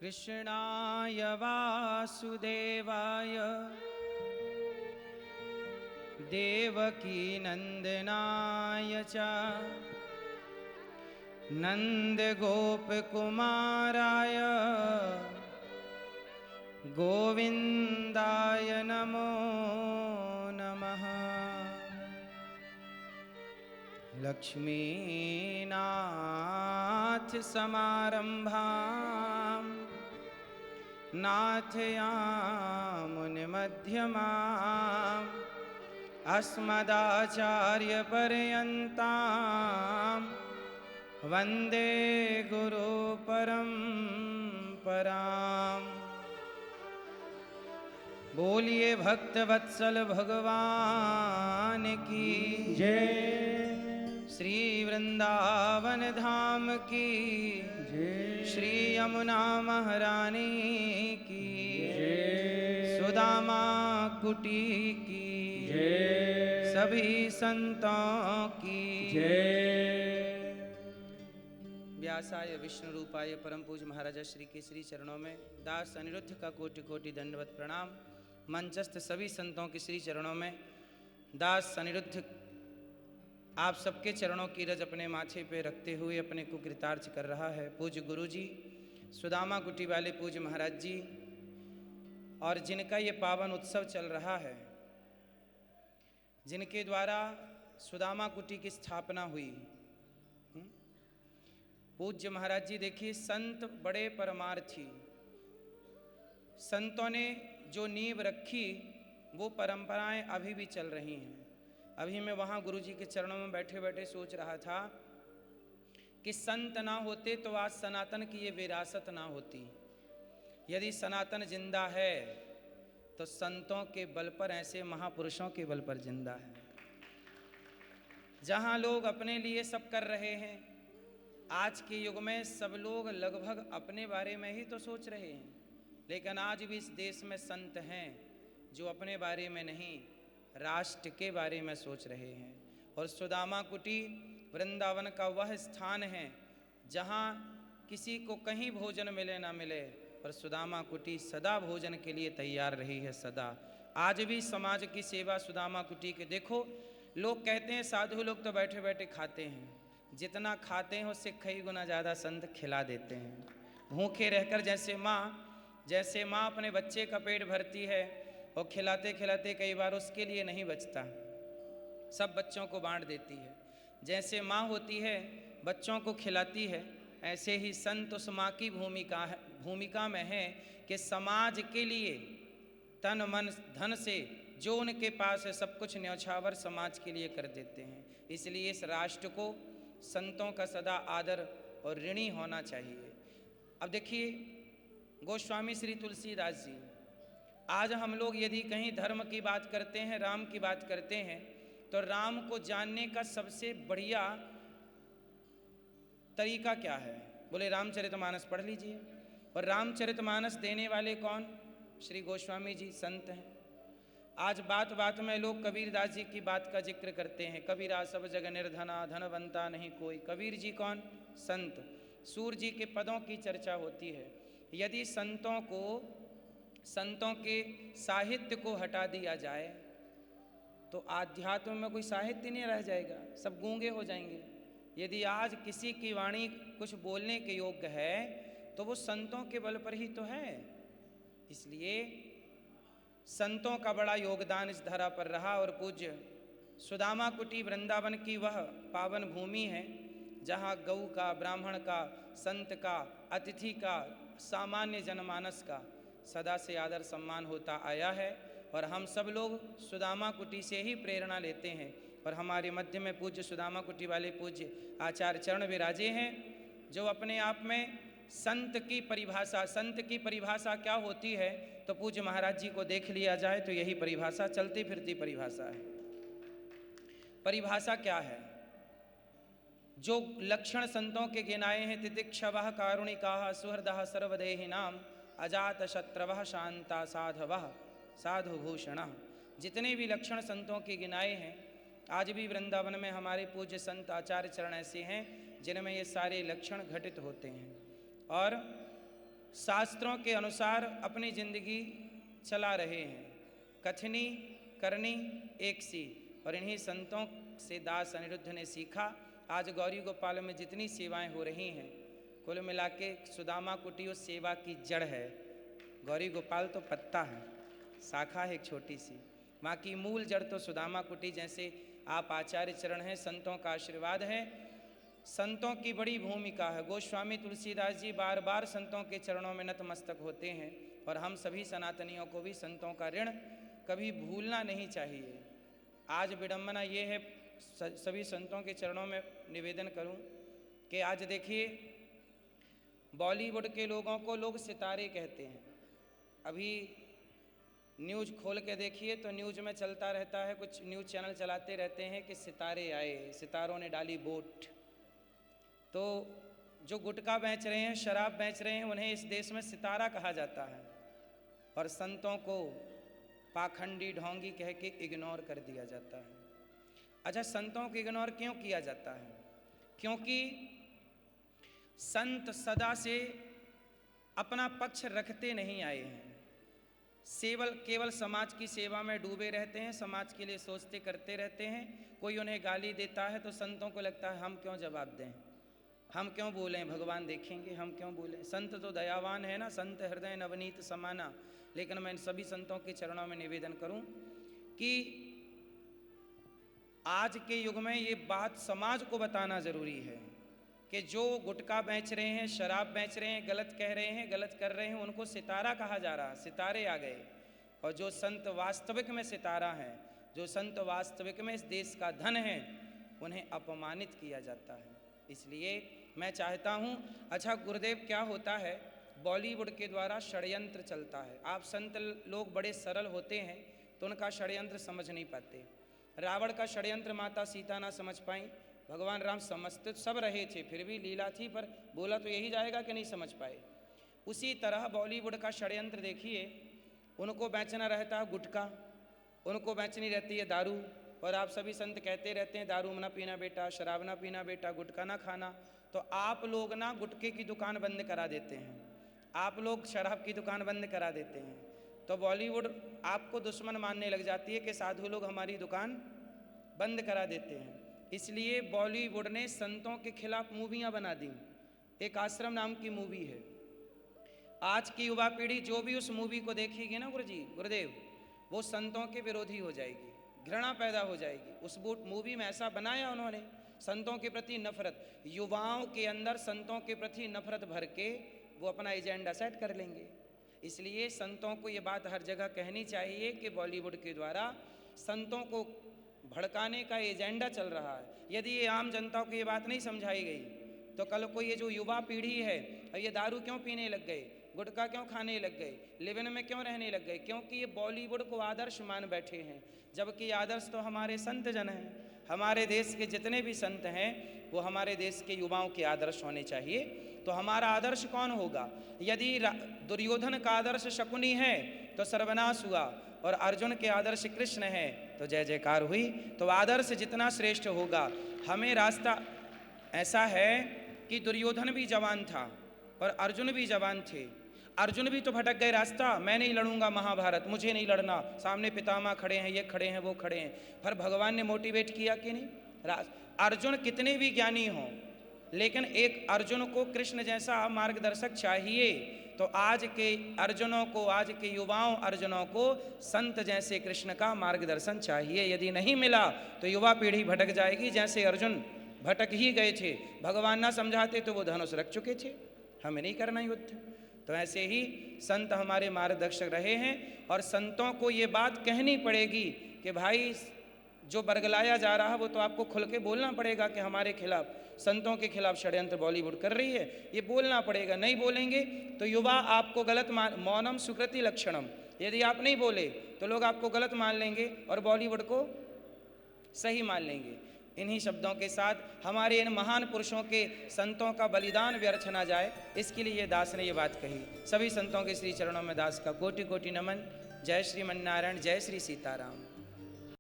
कृष्णाय वासुदेवाय देवकीनन्दनाय च नन्दगोपकुमाराय गोविन्दाय नमो नमः। लक्ष्मीनाथ समारम्भां नाथयामुनिमध्यमाम् अस्मदाचार्यपर्यन्तां वन्दे गुरुपरम्पराम्। बोलिए भक्तवत्सल भगवान की जय। श्री वृंदावन धाम की जय। श्री यमुना महारानी की जय। सुदामा कुटी की जय। सभी संतों की जय। व्यासाय विष्णु रूपाय परम पूज्य महाराजा श्री के श्री चरणों में दास अनिरुद्ध का कोटि कोटि दंडवत प्रणाम। मंचस्थ सभी संतों के श्री चरणों में दास अनिरुद्ध आप सबके चरणों की रज अपने माथे पे रखते हुए अपने को कृतार्थ कर रहा है। पूज्य गुरु जी सुदामा कुटी वाले पूज्य महाराज जी और जिनका ये पावन उत्सव चल रहा है, जिनके द्वारा सुदामा कुटी की स्थापना हुई। पूज्य महाराज जी देखिए, संत बड़े परमार्थी, संतों ने जो नींव रखी वो परंपराएं अभी भी चल रही हैं। अभी मैं वहाँ गुरु जी के चरणों में बैठे बैठे सोच रहा था कि संत ना होते तो आज सनातन की ये विरासत ना होती। यदि सनातन जिंदा है तो संतों के बल पर, ऐसे महापुरुषों के बल पर जिंदा है। जहाँ लोग अपने लिए सब कर रहे हैं, आज के युग में सब लोग लगभग अपने बारे में ही तो सोच रहे हैं, लेकिन आज भी इस देश में संत हैं जो अपने बारे में नहीं, राष्ट्र के बारे में सोच रहे हैं। और सुदामा कुटी वृंदावन का वह स्थान है जहाँ किसी को कहीं भोजन मिले ना मिले, पर सुदामा कुटी सदा भोजन के लिए तैयार रही है, सदा। आज भी समाज की सेवा सुदामा कुटी के देखो, लोग कहते हैं साधु लोग तो बैठे बैठे खाते हैं, जितना खाते हैं उससे कई गुना ज़्यादा संत खिला देते हैं। भूखे रहकर जैसे माँ अपने बच्चे का पेट भरती है और खिलाते खिलाते कई बार उसके लिए नहीं बचता, सब बच्चों को बांट देती है। जैसे माँ होती है बच्चों को खिलाती है, ऐसे ही संत उस माँ की भूमिका में है कि समाज के लिए तन मन धन से जो उनके पास है सब कुछ न्यौछावर समाज के लिए कर देते हैं। इसलिए इस राष्ट्र को संतों का सदा आदर और ऋणी होना चाहिए। अब देखिए, गोस्वामी श्री तुलसीदास जी, आज हम लोग यदि कहीं धर्म की बात करते हैं, राम की बात करते हैं, तो राम को जानने का सबसे बढ़िया तरीका क्या है? बोले रामचरितमानस पढ़ लीजिए। और रामचरितमानस देने वाले कौन? श्री गोस्वामी जी संत हैं। आज बात बात में लोग कबीरदास जी की बात का जिक्र करते हैं, कबीरा सब जग निर्धना धनवंता नहीं कोई। कबीर जी कौन? संत। सूर जी के पदों की चर्चा होती है। यदि संतों के साहित्य को हटा दिया जाए तो आध्यात्म में कोई साहित्य नहीं रह जाएगा, सब गूंगे हो जाएंगे। यदि आज किसी की वाणी कुछ बोलने के योग्य है तो वो संतों के बल पर ही तो है। इसलिए संतों का बड़ा योगदान इस धरा पर रहा। और पूज्य सुदामा कुटी वृंदावन की वह पावन भूमि है जहाँ गौ का, ब्राह्मण का, संत का, अतिथि का, सामान्य जनमानस का सदा से आदर सम्मान होता आया है। और हम सब लोग सुदामा कुटी से ही प्रेरणा लेते हैं। और हमारे मध्य में पूज्य सुदामा कुटी वाले पूज्य आचार्य चरण विराजे हैं, जो अपने आप में संत की परिभाषा क्या होती है तो पूज्य महाराज जी को देख लिया जाए तो यही परिभाषा, चलती फिरती परिभाषा है। परिभाषा क्या है? जो लक्षण संतों के गिनाए हैं, तितिक्षवः कारुणिकाः सुहृदः सर्वदेहिनां अजात शत्रवः शांता साधवः साधुभूषणः। जितने भी लक्षण संतों के गिनाए हैं, आज भी वृंदावन में हमारे पूज्य संत आचार्य चरण ऐसे हैं जिनमें ये सारे लक्षण घटित होते हैं। और शास्त्रों के अनुसार अपनी जिंदगी चला रहे हैं। कथनी करनी एक सी, और इन्हीं संतों से दास अनिरुद्ध ने सीखा। आज गौरी गोपाल में जितनी सेवाएं हो रही हैं, कुल मिला के सुदामा कुटी उस सेवा की जड़ है। गौरी गोपाल तो पत्ता है, शाखा है एक छोटी सी, माँ की मूल जड़ तो सुदामा कुटी। जैसे आप आचार्य चरण हैं, संतों का आशीर्वाद है, संतों की बड़ी भूमिका है। गोस्वामी तुलसीदास जी बार बार संतों के चरणों में नतमस्तक होते हैं, और हम सभी सनातनियों को भी संतों का ऋण कभी भूलना नहीं चाहिए। आज विडंबना ये है, सभी संतों के चरणों में निवेदन करूं कि आज देखिए, बॉलीवुड के लोगों को लोग सितारे कहते हैं। अभी न्यूज़ खोल के देखिए तो न्यूज़ में चलता रहता है, कुछ न्यूज़ चैनल चलाते रहते हैं कि सितारे आए, सितारों ने डाली वोट। तो जो गुटखा बेच रहे हैं, शराब बेच रहे हैं, उन्हें इस देश में सितारा कहा जाता है, और संतों को पाखंडी ढोंगी कह के इग्नोर कर दिया जाता है। अच्छा, संतों को इग्नोर क्यों किया जाता है? क्योंकि संत सदा से अपना पक्ष रखते नहीं आए हैं, केवल समाज की सेवा में डूबे रहते हैं, समाज के लिए सोचते करते रहते हैं। कोई उन्हें गाली देता है तो संतों को लगता है हम क्यों जवाब दें, हम क्यों बोलें, भगवान देखेंगे, हम क्यों बोलें। संत तो दयावान है ना, संत हृदय नवनीत समाना। लेकिन मैं इन सभी संतों के चरणों में निवेदन करूं कि आज के युग में ये बात समाज को बताना जरूरी है कि जो गुटखा बेच रहे हैं, शराब बेच रहे हैं, गलत कह रहे हैं, गलत कर रहे हैं, उनको सितारा कहा जा रहा, सितारे आ गए। और जो संत वास्तविक में सितारा हैं, जो संत वास्तविक में इस देश का धन है, उन्हें अपमानित किया जाता है। इसलिए मैं चाहता हूँ, अच्छा गुरुदेव क्या होता है, बॉलीवुड के द्वारा षड्यंत्र चलता है। आप संत लोग बड़े सरल होते हैं तो उनका षड्यंत्र समझ नहीं पाते। रावण का षड्यंत्र माता सीता ना समझ पाई, भगवान राम समझते सब रहे थे, फिर भी लीला थी, पर बोला तो यही जाएगा कि नहीं समझ पाए। उसी तरह बॉलीवुड का षड्यंत्र देखिए, उनको बेचना रहता है गुटखा, उनको बेचनी रहती है दारू, और आप सभी संत कहते रहते हैं दारू ना पीना बेटा, शराब ना पीना बेटा, गुटखा ना खाना। तो आप लोग ना गुटखे की दुकान बंद करा देते हैं, आप लोग शराब की दुकान बंद करा देते हैं, तो बॉलीवुड आपको दुश्मन मानने लग जाती है कि साधु लोग हमारी दुकान बंद करा देते हैं। इसलिए बॉलीवुड ने संतों के खिलाफ मूवियाँ बना दी। एक आश्रम नाम की मूवी है, आज की युवा पीढ़ी जो भी उस मूवी को देखेगी ना गुरुदेव, वो संतों के विरोधी हो जाएगी, घृणा पैदा हो जाएगी। उस मूवी में ऐसा बनाया उन्होंने, संतों के प्रति नफरत, युवाओं के अंदर संतों के प्रति नफरत भर के वो अपना एजेंडा सेट कर लेंगे। इसलिए संतों को ये बात हर जगह कहनी चाहिए कि बॉलीवुड के द्वारा संतों को भड़काने का एजेंडा चल रहा है। यदि ये आम जनता को ये बात नहीं समझाई गई तो कल को ये जो युवा पीढ़ी है, ये दारू क्यों पीने लग गए, गुटखा क्यों खाने लग गए, लिव इन में क्यों रहने लग गए, क्योंकि ये बॉलीवुड को आदर्श मान बैठे हैं। जबकि आदर्श तो हमारे संत जन हैं, हमारे देश के जितने भी संत हैं वो हमारे देश के युवाओं के आदर्श होने चाहिए। तो हमारा आदर्श कौन होगा? यदि दुर्योधन का आदर्श शकुनी है तो सर्वनाश हुआ, और अर्जुन के आदर्श कृष्ण है तो जय जयकार हुई। तो आदर्श जितना श्रेष्ठ होगा, हमें रास्ता ऐसा है कि दुर्योधन भी जवान था और अर्जुन भी जवान थे। अर्जुन भी तो भटक गए रास्ता, मैं नहीं लड़ूंगा महाभारत, मुझे नहीं लड़ना, सामने पितामह खड़े हैं, ये खड़े हैं, वो खड़े हैं, पर भगवान ने मोटिवेट किया कि नहीं। अर्जुन कितने भी ज्ञानी हों, लेकिन एक अर्जुन को कृष्ण जैसा मार्गदर्शक चाहिए। तो आज के अर्जुनों को, आज के युवाओं अर्जुनों को संत जैसे कृष्ण का मार्गदर्शन चाहिए। यदि नहीं मिला तो युवा पीढ़ी भटक जाएगी, जैसे अर्जुन भटक ही गए थे। भगवान ना समझाते तो वो धनुष रख चुके थे, हमें नहीं करना युद्ध। तो ऐसे ही संत हमारे मार्गदर्शक रहे हैं, और संतों को ये बात कहनी पड़ेगी कि भाई जो बरगलाया जा रहा है वो तो आपको खुल के बोलना पड़ेगा कि हमारे खिलाफ, संतों के खिलाफ षड्यंत्र बॉलीवुड कर रही है, ये बोलना पड़ेगा। नहीं बोलेंगे तो युवा आपको गलत मौनम सुकृति लक्षणम, यदि आप नहीं बोले तो लोग आपको गलत मान लेंगे और बॉलीवुड को सही मान लेंगे। इन्हीं शब्दों के साथ हमारे इन महान पुरुषों के संतों का बलिदान व्यर्थ न जाए, इसके लिए दास ने ये बात कही। सभी संतों के श्री चरणों में दास का कोटि कोटि नमन। जय श्रीमन्नारायण, जय श्री सीताराम।